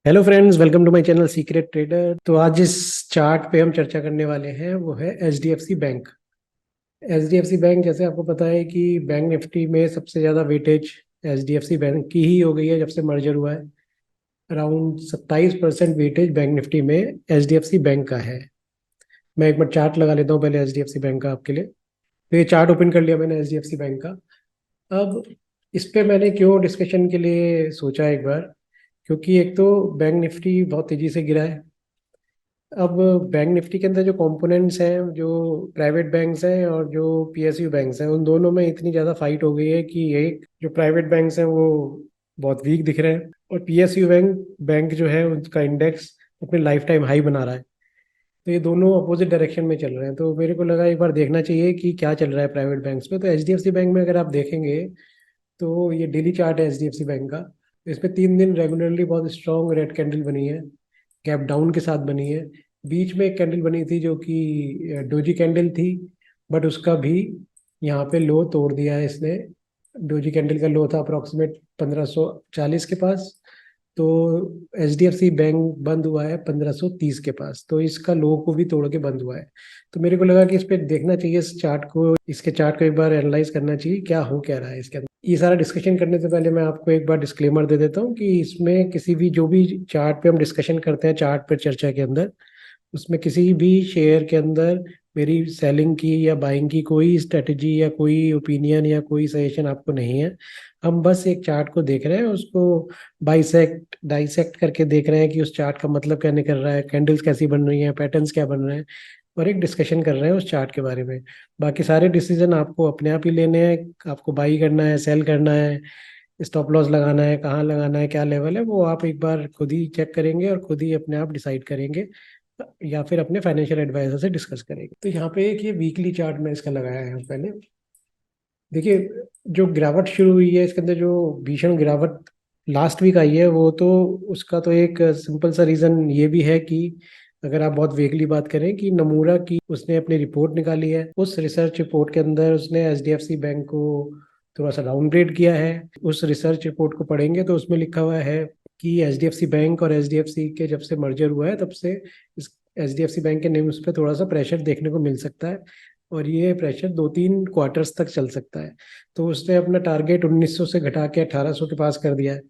Hello friends, welcome to my channel secret trader. तो आज जिस चार्ट पे हम चर्चा करने वाले हैं वो है एचडीएफसी बैंक। एचडीएफसी बैंक, जैसे आपको पता है कि बैंक निफ्टी में सबसे ज़्यादा वेटेज एचडीएफसी बैंक की ही हो गई है जब से मर्जर हुआ है। अराउंड 27% वेटेज बैंक निफ्टी में एचडीएफसी बैंक का है। मैं एक बार चार्ट लगा लेता हूँ पहले एचडीएफसी बैंक का आपके लिए। तो ये चार्ट ओपन कर लिया मैंने एचडीएफसी बैंक का। अब इस पे मैंने क्यों डिस्कशन के लिए सोचा एक बार, क्योंकि एक तो बैंक निफ्टी बहुत तेज़ी से गिरा है। अब बैंक निफ्टी के अंदर जो कंपोनेंट्स हैं, जो प्राइवेट बैंक्स हैं और जो पीएसयू बैंक्स हैं, उन दोनों में इतनी ज़्यादा फाइट हो गई है कि एक जो प्राइवेट बैंक्स हैं वो बहुत वीक दिख रहे हैं और पीएसयू बैंक बैंक जो है उसका इंडेक्स अपने लाइफ टाइम हाई बना रहा है। तो ये दोनों अपोजिट डायरेक्शन में चल रहे हैं, तो मेरे को लगा एक बार देखना चाहिए कि क्या चल रहा है प्राइवेट बैंक्स में। तो एचडीएफसी बैंक में अगर आप देखेंगे तो ये डेली चार्ट है एचडीएफसी बैंक का। इसमें 3 दिन रेगुलरली बहुत स्ट्रॉन्ग रेड कैंडल बनी है, गैप डाउन के साथ बनी है। बीच में एक कैंडल बनी थी जो कि डोजी कैंडल थी, बट उसका भी यहाँ पे लो तोड़ दिया है इसने। डोजी कैंडल का लो था अप्रोक्सीमेट 1540 के पास। तो H D F C bank बंद हुआ है 1530 के पास, तो इसका लो को भी तोड़ के बंद हुआ है। तो मेरे को लगा कि इस पे देखना चाहिए, इस चार्ट को, इसके चार्ट को एक बार एनालाइज करना चाहिए क्या हो क्या रहा है इसके अंदर। ये सारा डिस्कशन करने से पहले मैं आपको एक बार डिस्क्लेमर दे देता हूँ कि इसमें किसी भी जो भी चार्ट पे हम डिस्कशन करते हैं, चार्ट पर चर्चा के अंदर, उसमें किसी भी शेयर के अंदर मेरी सेलिंग की या बाइंग की कोई स्ट्रेटजी या कोई ओपिनियन या कोई सजेशन आपको नहीं है। हम बस एक चार्ट को देख रहे हैं, उसको बाइसेक्ट डाइसेक्ट करके देख रहे हैं कि उस चार्ट का मतलब क्या निकल रहा है, कैंडल्स कैसी बन रही हैं, पैटर्न्स क्या बन रहे हैं, और एक डिस्कशन कर रहे हैं उस चार्ट के बारे में। बाकी सारे डिसीजन आपको अपने आप ही लेने हैं। आपको बाई करना है, सेल करना है, स्टॉप लॉस लगाना है, कहाँ लगाना है, क्या लेवल है, वो आप एक बार खुद ही चेक करेंगे और खुद ही अपने आप डिसाइड करेंगे, या फिर अपने फाइनेंशियल एडवाइजर से डिस्कस करेंगे। तो यहाँ पे एक ये वीकली चार्ट में इसका लगाया है पहले। देखिए, जो गिरावट शुरू हुई है इसके अंदर, जो भीषण गिरावट लास्ट वीक आई है, वो तो उसका तो एक सिंपल सा रीजन ये भी है कि अगर आप बहुत वेगली बात करें कि नमूरा की उसने अपनी रिपोर्ट निकाली है, उस रिसर्च रिपोर्ट के अंदर उसने एचडीएफसी बैंक को थोड़ा सा डाउनग्रेड किया है। उस रिसर्च रिपोर्ट को पढ़ेंगे तो उसमें लिखा हुआ है कि एचडीएफसी बैंक और एचडीएफसी के जब से मर्जर हुआ है तब से इस एचडीएफसी बैंक के नेम्स पे थोड़ा सा प्रेशर देखने को मिल सकता है, और ये प्रेशर 2-3 क्वार्टर्स तक चल सकता है। तो उसने अपना टारगेट 1900 से घटा के 1800 के पास कर दिया है।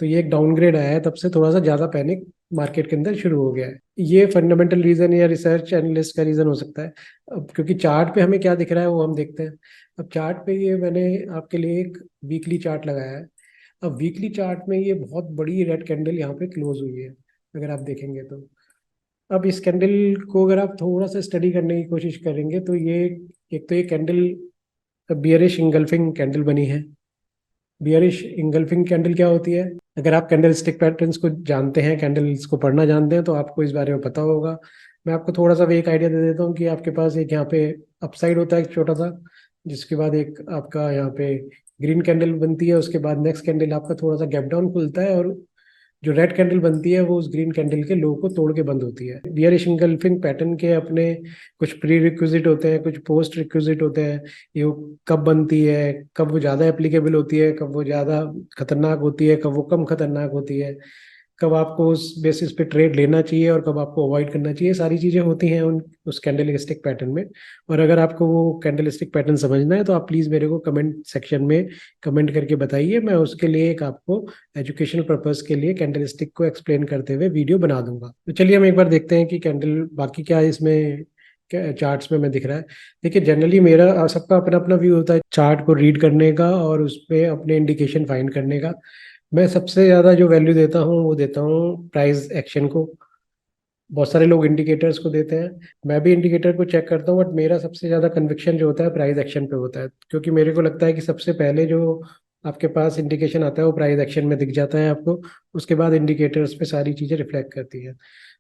तो ये एक डाउनग्रेड आया है, तब से थोड़ा सा ज़्यादा पैनिक मार्केट के अंदर शुरू हो गया है। ये फंडामेंटल रीज़न या रिसर्च एनालिस्ट का रीज़न हो सकता है। अब क्योंकि चार्ट पे हमें क्या दिख रहा है वो हम देखते हैं। अब चार्ट पे ये मैंने आपके लिए एक वीकली चार्ट लगाया है। अब वीकली चार्ट में ये बहुत बड़ी रेड कैंडल यहाँ पे क्लोज हुई है, अगर आप देखेंगे तो। अब इस कैंडल को अगर आप थोड़ा सा स्टडी करने की कोशिश करेंगे तो ये एक तो ये कैंडल बियरिश इंगल्फिंग कैंडल बनी है। बियरिश इंगल्फिंग कैंडल क्या होती है? अगर आप कैंडल स्टिक पैटर्न्स को जानते हैं, कैंडल्स को पढ़ना जानते हैं, तो आपको इस बारे में पता होगा। मैं आपको थोड़ा सा एक आइडिया दे देता हूँ कि आपके पास एक यहाँ पे अपसाइड होता है एक छोटा सा, जिसके बाद एक आपका यहाँ पे ग्रीन कैंडल बनती है, उसके बाद नेक्स्ट कैंडल आपका थोड़ा सा गैप डाउन खुलता है, और जो रेड कैंडल बनती है वो उस ग्रीन कैंडल के लो को तोड़ के बंद होती है। बियरिश इंगल्फिंग पैटर्न के अपने कुछ प्री रिक्विजिट होते हैं, कुछ पोस्ट रिक्विजिट होते हैं। ये वो कब बनती है, कब वो ज़्यादा एप्लीकेबल होती है, कब वो ज़्यादा खतरनाक होती है, कब वो कम खतरनाक होती है, कब आपको उस बेसिस पे ट्रेड लेना चाहिए और कब आपको अवॉइड करना चाहिए, सारी चीज़ें होती हैं उस कैंडलिस्टिक पैटर्न में। और अगर आपको वो कैंडलिस्टिक पैटर्न समझना है तो आप प्लीज़ मेरे को कमेंट सेक्शन में कमेंट करके बताइए। मैं उसके लिए एक आपको एजुकेशनल पर्पस के लिए कैंडलस्टिक को एक्सप्लेन करते हुए वीडियो बना दूंगा। तो चलिए हम एक बार देखते हैं कि कैंडल बाकी क्या इसमें चार्ट्स में मैं दिख रहा है। देखिए, जनरली मेरा सबका अपना अपना व्यू होता है चार्ट को रीड करने का और उस पर अपने इंडिकेशन फाइंड करने का। मैं सबसे ज़्यादा जो वैल्यू देता हूँ वो देता हूँ प्राइस एक्शन को। बहुत सारे लोग इंडिकेटर्स को देते हैं, मैं भी इंडिकेटर को चेक करता हूँ, बट मेरा सबसे ज़्यादा कन्विक्शन जो होता है प्राइस एक्शन पे होता है, क्योंकि मेरे को लगता है कि सबसे पहले जो आपके पास इंडिकेशन आता है वो प्राइस एक्शन में दिख जाता है आपको। उसके बाद इंडिकेटर्स पे सारी चीज़ें रिफ्लेक्ट करती हैं।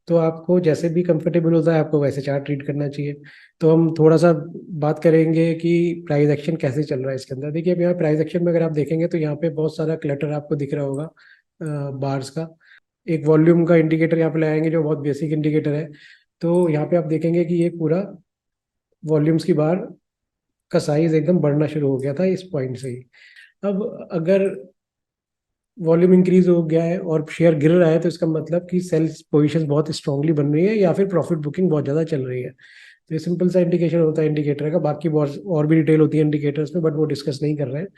तो आपको जैसे भी कंफर्टेबल होता है आपको वैसे चार्ट रीड करना चाहिए। तो हम थोड़ा सा बात करेंगे कि प्राइस एक्शन कैसे चल रहा है इसके अंदर। देखिए, अब यहाँ प्राइस एक्शन में अगर आप देखेंगे तो यहाँ पे बहुत सारा क्लटर आपको दिख रहा होगा बार्स का। एक वॉल्यूम का इंडिकेटर यहाँ पे लगाएंगे जो बहुत बेसिक इंडिकेटर है। तो यहाँ पे आप देखेंगे कि ये पूरा वॉल्यूम्स की बार का साइज एकदम बढ़ना शुरू हो गया था इस पॉइंट से ही। अब अगर वॉल्यूम इंक्रीज हो गया है और शेयर गिर रहा है, तो इसका मतलब कि सेल्स पोजीशंस बहुत स्ट्रांगली बन रही है या फिर प्रॉफिट बुकिंग बहुत ज़्यादा चल रही है। तो ये सिंपल सा इंडिकेशन होता है इंडिकेटर का। बाकी बहुत और भी डिटेल होती है इंडिकेटर्स में, बट वो डिस्कस नहीं कर रहे हैं।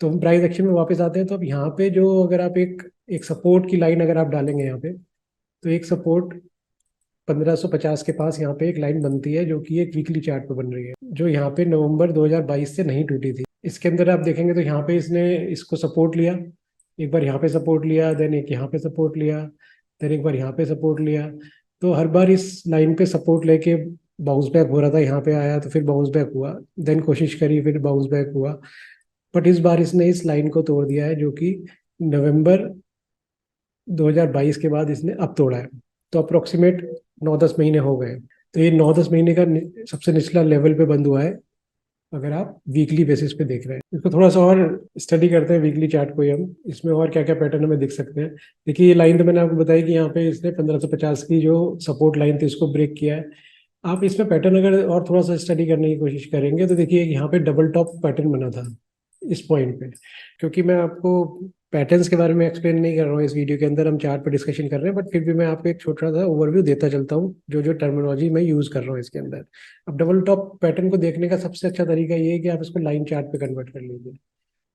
तो हम प्राइस एक्शन में वापस आते हैं। तो अब यहाँ पे जो अगर आप एक एक सपोर्ट की लाइन अगर आप डालेंगे यहाँ पे, तो एक सपोर्ट 1550 के पास यहाँ पे एक लाइन बनती है जो कि एक वीकली चार्ट पे बन रही है, जो यहाँ पे नवंबर 2022 से नहीं टूटी थी। इसके अंदर आप देखेंगे तो यहाँ पे इसने इसको सपोर्ट लिया, एक बार यहाँ पे सपोर्ट लिया, देन एक यहाँ पे सपोर्ट लिया, देन एक बार यहाँ पे सपोर्ट लिया। तो हर बार इस लाइन पे सपोर्ट लेके बाउंस बैक हो रहा था, यहाँ पे आया तो फिर बाउंस बैक हुआ, देन कोशिश करी फिर बाउंस बैक हुआ। बट इस बार इसने इस लाइन को तोड़ दिया है, जो कि नवंबर 2022 के बाद इसने अब तोड़ा है। तो अप्रोक्सीमेट 9-10 महीने हो गए। तो ये 9-10 महीने का सबसे निचला लेवल पे बंद हुआ है, अगर आप वीकली बेसिस पे देख रहे हैं। इसको थोड़ा सा और स्टडी करते हैं वीकली चार्ट को ही हम, इसमें और क्या क्या पैटर्न हमें दिख सकते हैं। देखिए ये लाइन तो मैंने आपको बताया कि यहाँ पे इसने 1550 की जो सपोर्ट लाइन थी उसको ब्रेक किया है। आप इसमें पैटर्न अगर और थोड़ा सा स्टडी करने की कोशिश करेंगे तो देखिए यहाँ पे डबल टॉप पैटर्न बना था इस पॉइंट पे। क्योंकि मैं आपको पैटर्न्स के बारे में एक्सप्लेन नहीं कर रहा हूँ इस वीडियो के अंदर, हम चार्ट पे डिस्कशन कर रहे हैं, बट फिर भी मैं आपको एक छोटा सा ओवरव्यू देता चलता हूँ जो जो टर्मिनोलॉजी मैं यूज कर रहा हूँ इसके अंदर। अब डबल टॉप पैटर्न को देखने का सबसे अच्छा तरीका ये है कि आप इसको लाइन चार्ट पे कन्वर्ट कर लीजिए।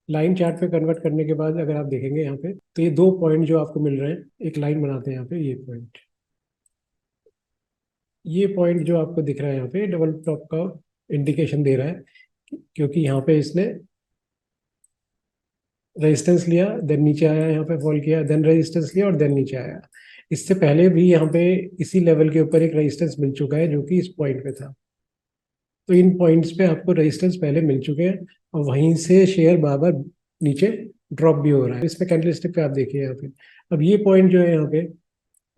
लाइन चार्ट पे कन्वर्ट करने के बाद अगर आप देखेंगे यहाँ पे, तो ये दो पॉइंट जो आपको मिल रहे हैं, एक लाइन बनाते हैं यहाँ पे, ये पॉइंट जो आपको दिख रहा है यहाँ पे डबल टॉप का इंडिकेशन दे रहा है, क्योंकि यहाँ पे इसने रेजिस्टेंस लिया, देन नीचे आया, यहाँ पे फॉल किया, देन रेजिस्टेंस लिया और देन नीचे आया। इससे पहले भी यहाँ पे इसी लेवल के ऊपर एक रेजिस्टेंस मिल चुका है जो कि इस पॉइंट पे था। तो इन पॉइंट्स पे आपको रेजिस्टेंस पहले मिल चुके हैं और वहीं से शेयर बार बार नीचे ड्रॉप भी हो रहा है। इसमें कैंडलस्टिक पे आप देखिए यहाँ पे, अब ये पॉइंट जो है यहाँ पे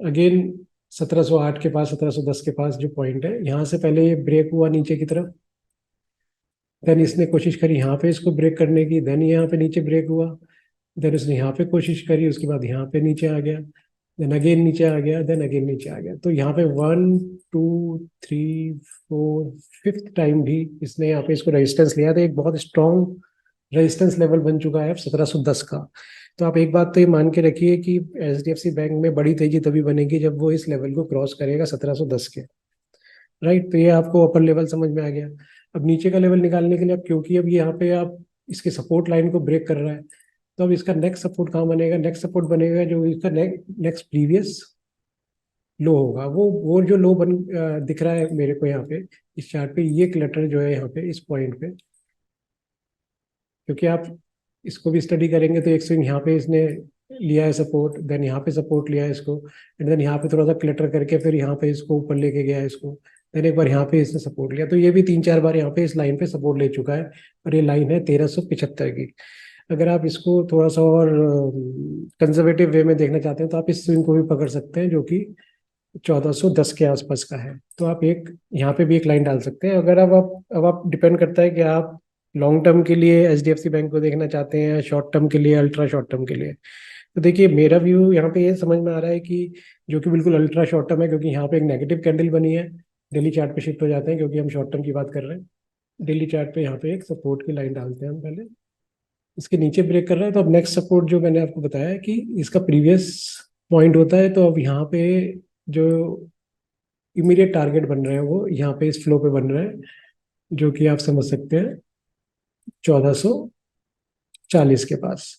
अगेन 1708 के पास, 1710 के पास जो पॉइंट है, यहाँ से पहले ये ब्रेक हुआ नीचे की तरफ, देन इसने कोशिश करी यहाँ पे इसको ब्रेक करने की, देन यहाँ पे नीचे ब्रेक हुआ, देन उसने यहाँ पे कोशिश करी, उसके बाद यहाँ पे नीचे आ गया, देन अगेन नीचे आ गया, देन अगेन नीचे आ गया। तो यहाँ पे 1 2 3 4 फिफ्थ टाइम भी इसने यहाँ पे इसको रेजिस्टेंस लिया था। एक बहुत स्ट्रॉन्ग रेजिस्टेंस लेवल बन चुका है अब 1710 का। तो आप एक बात तो ये मान के रखिए कि एचडीएफसी बैंक में बड़ी तेजी तभी बनेगी जब वो इस लेवल को क्रॉस करेगा 1710 के, राइट। तो ये आपको अपर लेवल समझ में आ गया। अब नीचे का लेवल निकालने के लिए, अब क्योंकि अब यहाँ पे आप इसके सपोर्ट लाइन को ब्रेक कर रहा है, तो अब इसका नेक्स्ट सपोर्ट कहाँ बनेगा? नेक्स्ट सपोर्ट बनेगा जो इसका नेक्स्ट प्रीवियस लो होगा। वो जो लो दिख रहा है मेरे को यहाँ पे इस चार्ट पे, ये क्लटर जो है यहाँ पे इस पॉइंट पे, क्योंकि आप इसको भी स्टडी करेंगे तो एक स्विंग यहाँ पे इसने लिया है सपोर्ट, देन यहाँ पे सपोर्ट लिया है इसको, एंड देन यहाँ पे थोड़ा सा क्लटर करके फिर यहाँ पे इसको ऊपर लेके गया है इसको, देन एक बार यहाँ पे इसने सपोर्ट लिया। तो ये भी 3-4 बार यहाँ पे इस लाइन पे सपोर्ट ले चुका है, और ये लाइन है 1375 की। अगर आप इसको थोड़ा सा और कंजर्वेटिव वे में देखना चाहते हैं तो आप इस स्विंग को भी पकड़ सकते हैं जो कि 1410 के आसपास का है। तो आप एक यहाँ पे भी एक लाइन डाल सकते हैं। अगर अब आप डिपेंड करता है कि आप लॉन्ग टर्म के लिए एचडीएफसी बैंक को देखना चाहते हैं या शॉर्ट टर्म के लिए, अल्ट्रा शॉर्ट टर्म के लिए। तो देखिए मेरा व्यू यहाँ पे ये समझ में आ रहा है कि जो कि बिल्कुल अल्ट्रा शॉर्ट टर्म है, क्योंकि यहाँ पे एक नेगेटिव कैंडल बनी है। डेली चार्ट पे शिफ्ट हो जाते हैं क्योंकि हम शॉर्ट टर्म की बात कर रहे हैं। डेली चार्ट पे यहाँ पे एक सपोर्ट की लाइन डालते हैं हम पहले, इसके नीचे ब्रेक कर रहा है। तो अब नेक्स्ट सपोर्ट जो मैंने आपको बताया है कि इसका प्रीवियस पॉइंट होता है, तो अब यहाँ पे जो इमीडिएट टारगेट बन रहे हैं वो यहाँ पे इस फ्लो पे बन रहे हैं, जो कि आप समझ सकते हैं 1440 के पास।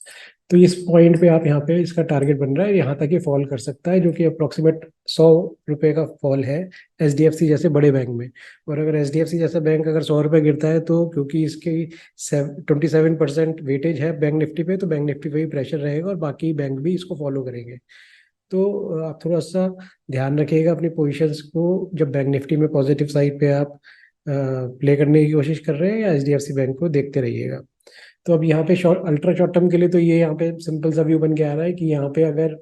तो इस पॉइंट पे आप यहाँ पे इसका टारगेट बन रहा है, यहाँ तक ये फॉल कर सकता है, जो कि अप्रोक्सीमेट 100 रुपये का फॉल है एचडीएफसी जैसे बड़े बैंक में। और अगर एचडीएफसी जैसा बैंक अगर 100 रुपये गिरता है, तो क्योंकि इसकी 27% वेटेज है बैंक निफ्टी पे, तो बैंक निफ्टी पे भी प्रेशर रहेगा और बाकी बैंक भी इसको फॉलो करेंगे। तो आप थोड़ा सा ध्यान रखिएगा अपनी पोजीशंस को, जब बैंक निफ्टी में पॉजिटिव साइड पे आप प्ले करने की कोशिश कर रहे हैं, या एचडीएफसी बैंक को देखते रहिएगा। तो अब यहाँ पे शॉर्ट अल्ट्रा शॉर्ट टर्म के लिए तो ये यहाँ पे सिंपल सा व्यू बन के आ रहा है कि यहाँ पे अगर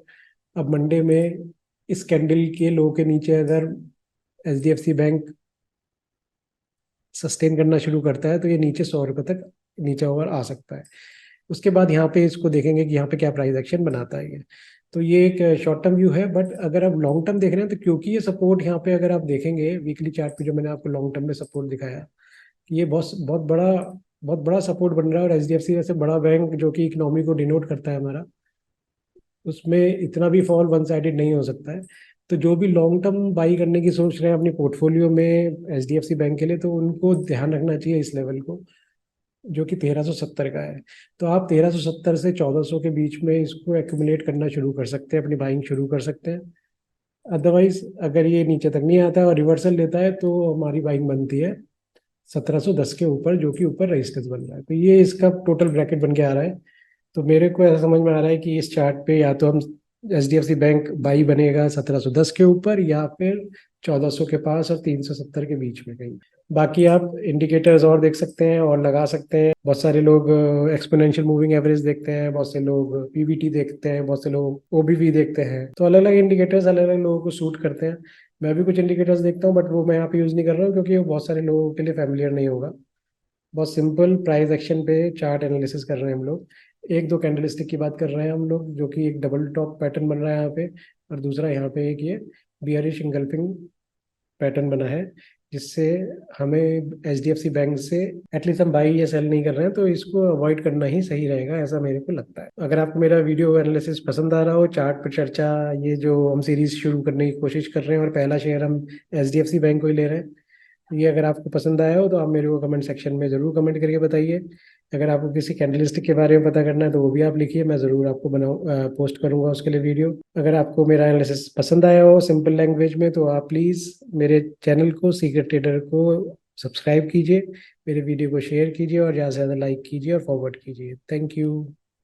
अब मंडे में इस कैंडल के लो के नीचे अगर एचडीएफसी बैंक सस्टेन करना शुरू करता है, तो ये नीचे 100 रुपये तक नीचे ओवर आ सकता है। उसके बाद यहाँ पे इसको देखेंगे कि यहाँ पे क्या प्राइस एक्शन बनाता है ये। तो ये एक शॉर्ट टर्म व्यू है। बट अगर आप लॉन्ग टर्म देख रहे हैं, तो क्योंकि ये सपोर्ट यहाँ पे अगर आप देखेंगे वीकली चार्ट पे, जो मैंने आपको लॉन्ग टर्म में सपोर्ट दिखाया, ये बहुत बहुत बड़ा सपोर्ट बन रहा है। और एचडीएफसी जैसे बड़ा बैंक जो कि इकोनॉमी को डिनोट करता है हमारा, उसमें इतना भी फॉल वन साइडेड नहीं हो सकता है। तो जो भी लॉन्ग टर्म बाई करने की सोच रहे हैं अपनी पोर्टफोलियो में एचडीएफसी बैंक के लिए, तो उनको ध्यान रखना चाहिए इस लेवल को, जो कि 1370 का है। तो आप 1370 से 1400 के बीच में इसको एक्यूमुलेट करना शुरू कर सकते हैं, अपनी बाइंग शुरू कर सकते हैं। अदरवाइज अगर ये नीचे तक नहीं आता है और रिवर्सल लेता है तो हमारी बाइंग बनती है 1710 के ऊपर, जो कि ऊपर रेजिस्टेंस बन रहा है। तो ये इसका टोटल ब्रैकेट बन के आ रहा है। तो मेरे को ऐसा समझ में आ रहा है कि इस चार्ट पे या तो हम H D F C bank buy बनेगा 1710 के ऊपर, या फिर 1400 के पास और 370 के बीच में कहीं। बाकी आप इंडिकेटर्स और देख सकते हैं और लगा सकते हैं। बहुत सारे लोग एक्सपोनेंशियल मूविंग एवरेज देखते हैं, बहुत से लोग पीवीटी देखते हैं, बहुत से लोग ओबीवी देखते हैं। तो अलग अलग इंडिकेटर्स अलग अलग लोगों को सूट करते हैं। मैं भी कुछ इंडिकेटर्स देखता हूँ, बट वो मैं यहाँ पे यूज़ नहीं कर रहा हूँ क्योंकि वो बहुत सारे लोगों के लिए फैमिलियर नहीं होगा। बहुत सिंपल प्राइस एक्शन पे चार्ट एनालिसिस कर रहे हैं हम लोग। एक दो कैंडलस्टिक की बात कर रहे हैं हम लोग, जो कि एक डबल टॉप पैटर्न बन रहा है यहाँ पे, और दूसरा यहाँ पे एक ये बियरिश इंगल्फिंग पैटर्न बना है, जिससे हमें H D F C bank से एटलीस्ट हम बाई या सेल नहीं कर रहे हैं, तो इसको अवॉइड करना ही सही रहेगा, ऐसा मेरे को लगता है। अगर आपको मेरा वीडियो एनालिसिस पसंद आ रहा हो, चार्ट पर चर्चा, ये जो हम सीरीज शुरू करने की कोशिश कर रहे हैं और पहला शेयर हम H D F C bank को ही ले रहे हैं, ये अगर आपको पसंद आया हो तो आप मेरे को कमेंट सेक्शन में ज़रूर कमेंट करके बताइए। अगर आपको किसी कैंडलस्टिक के बारे में पता करना है तो वो भी आप लिखिए, मैं ज़रूर आपको पोस्ट करूंगा उसके लिए वीडियो। अगर आपको मेरा एनालिसिस पसंद आया हो सिंपल लैंग्वेज में, तो आप प्लीज़ मेरे चैनल को, सीक्रेट ट्रेडर को, सब्सक्राइब कीजिए, मेरे वीडियो को शेयर कीजिए और ज़्यादा से ज़्यादा लाइक कीजिए और फॉरवर्ड कीजिए। Thank you.